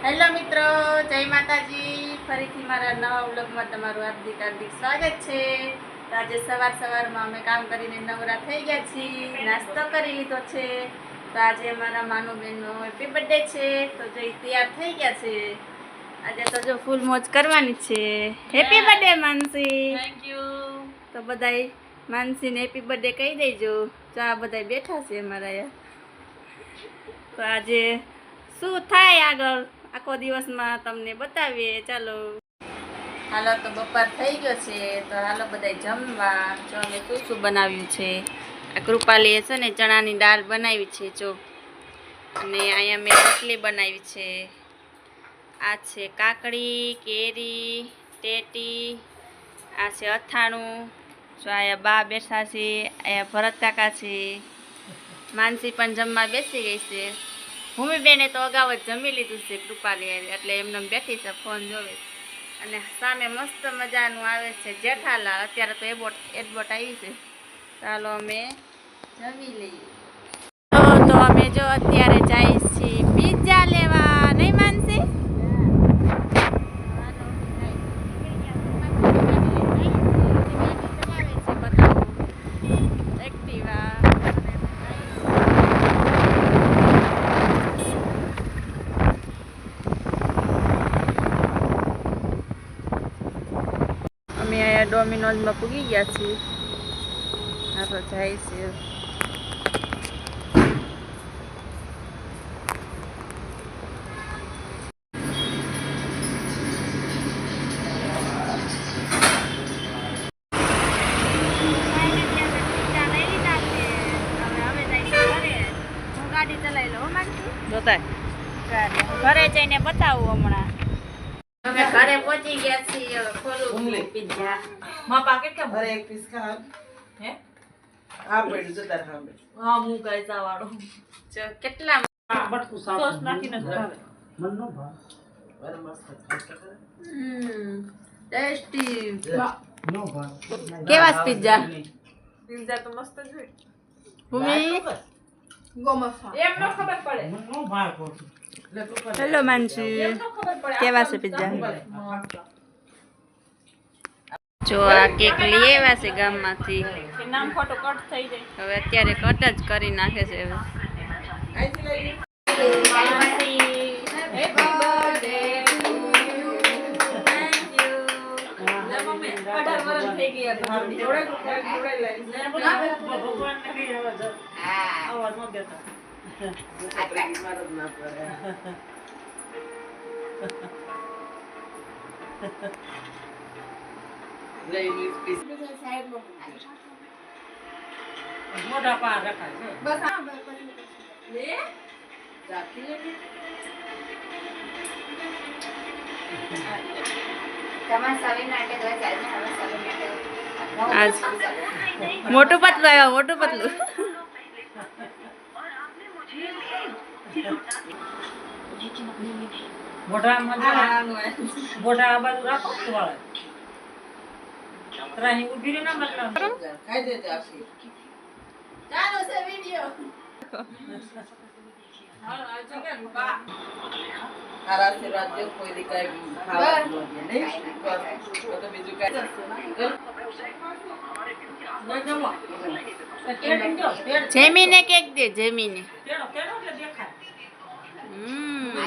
Hello મિત્રો, જય માતાજી. ફરીથી મારા નવા વ્લોગમાં તમારું હાર્દિક સ્વાગત છે. તો આજે સવારમાં અમે કામ કરીને નવરા થઈ ગયા છીએ, નાસ્તો કરી લીધો છે. તો આજે અમારા માનુબેનનો હેપી બર્થડે છે, તો જો તૈયાર થઈ ગયા છે. આજે તો જો ફૂલ મોજ કરવાની છે. Happy birthday Mansi. Thank you. તો બધાય માનસીને હેપી બર્થડે કહી દેજો. તો આ બધાય બેઠા છે અમારા. તો આજે શું થાય આગળ આખો દિવસમાં તમને બતાવીએ. ચાલો હાલો, તો બપોર થઈ ગયો છે, તો હાલો બધાય જમવા. જો અમે શું બનાવ્યું છે. આ કૃપાલીએ છે ને ચણાની દાળ બનાવી છે જો, અને અહીંયા મેં રોટલી બનાવી છે. આ છે કાકડી, કેરી, ટેટી, આ છે અથાણું. જો અહીંયા બા બેઠા છે, અહીંયા ભરત કાકા છે. માનસી પણ જમવા બેસી ગઈ છે. ભૂમિબેને તો અગાઉ જ જમી લીધું છે કૃપાલી, એટલે એમને બેઠી છે, ફોન જોવે. અને સામે મસ્ત મજાનું આવે છે જેઠાલાલ. અત્યારે તો એડવર્ટ આવી છે. ચાલો અમે જમી લઈએ. તો અમે જો અત્યારે જઈએ છીએ પિઝા લેવા, નહીં માનસી? અમે અહીંયા ડોમિનોઝમાં પૂગી ગયા છીએ. હા તો જાય છે. ગાડી ચલાવી લો માનસી, ઘરે જઈને બતાવું હમણાં. અમે ઘરે પહોંચી ગયા છીએ. ખોલું પિઝા માપા કેટલા ભરે એક પીસ ખા હે આ પડ્યું જો તાર સામે હા હું કઈસા વાળો જો કેટલા બટકુ સોસ નાખીને ખાવે મન નો ભાવ અરે મસ્ત ટેસ્ટી નો ભાવ કેવા પિઝા તો મસ્ત જ હોય. ભૂમિ ગોમસા એમ નો ખબર પડે મન નો ભાવ. હેલો માનસી, કેવા છે પિઝા? જો આ કેક લઈ આવ્યા છે ગામમાંથી. નામ ફોટો કટ થઈ જાય. હવે અત્યારે કટ જ કરી નાખે છે. હવે મોટા પા રખાય છે બસ. હા લે જાતી લે તમાર સવી નાટક હોય ચાલને. હવે સવી નાટક આજ મોટું પતલું આવ્યા, મોટું પતલું. મોટા મજા મોટા આ બાજુ રાખો વાળા ત્રાહી ઉભી રે ના મતલબ ખાઈ દેજે આપી. ચાલો છે વિડિયો હાલો આ જગ્યા બા આરા સે રાત દે કોઈ દેખાય ખાવા નો દે નહીં તો બીજું કાઈ જેમીને કેક દે. જેમીને કેનો કેનો એટલે દેખાય.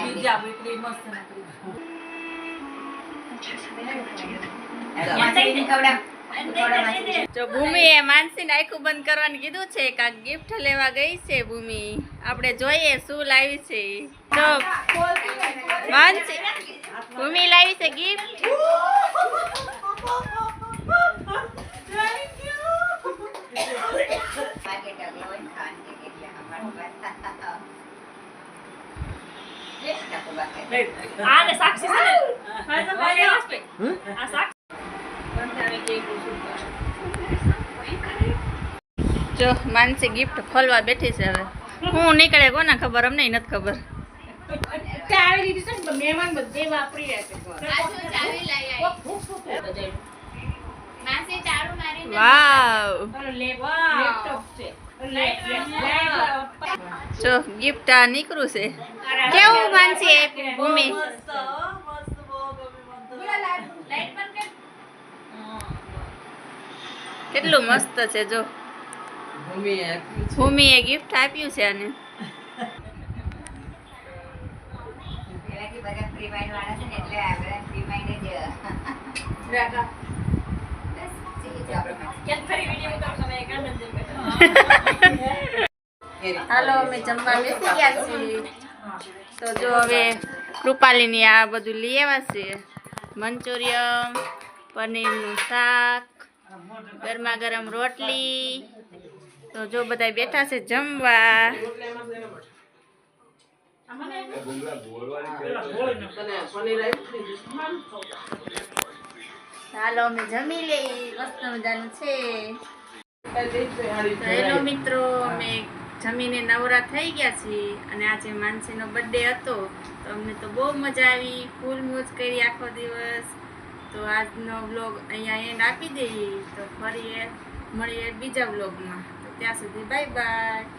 બીજા બીકરી મસ્ત નાખી. જો ભૂમિએ માનસીને આખું બંધ કરવાનું કીધું છે. કાંક ગિફ્ટ લેવા ગઈ છે ભૂમિ. આપણે જોઈએ શું લાવી છે. જો માનસી ભૂમિ લાવી છે ગિફ્ટ. આને સાક્ષી છે આ સાક્ષી. જો માનસી ગિફ્ટ ખોલવા બેઠી છે. હવે હું નીકળે કોને ખબર, અમને નથી ખબર. ચાવી લીધી છે ને મહેમાન બધે વાપરી રહ્યા છે. ચાવી લઈ આવી માસી ચારું મારી. વાવ લેપટોપ છે. જો ગિફ્ટ આ નીકળું છે કેવું માનસી આપ્યું ભૂમિ કેટલું મસ્ત છે જો ભૂમિએ ગિફ્ટ આપ્યું છે આને હાલો અમે જમવા બેસી ગયા છીએ તો જો હવે રૂપાલીની આ બધું લઈ આવ્યા છે મંચુરિયન પનીરનું શાક ગરમા ગરમ રોટલી તો જો બધા બેઠા છે જમવા ચાલો અમે જમી લઈ મસ્ત મજાનું છે હેલો મિત્રો અમે જમીને નવરા થઈ ગયા છીએ અને આજે માનસીનો બર્થડે હતો તો અમને તો બહુ મજા આવી ફૂલ મોજ કરી આખો દિવસ તો આજનો વ્લોગ અહીંયા એન્ડ આપી દઈએ તો ફરી મળીએ બીજા વ્લોગમાં તો ત્યાં સુધી બાય બાય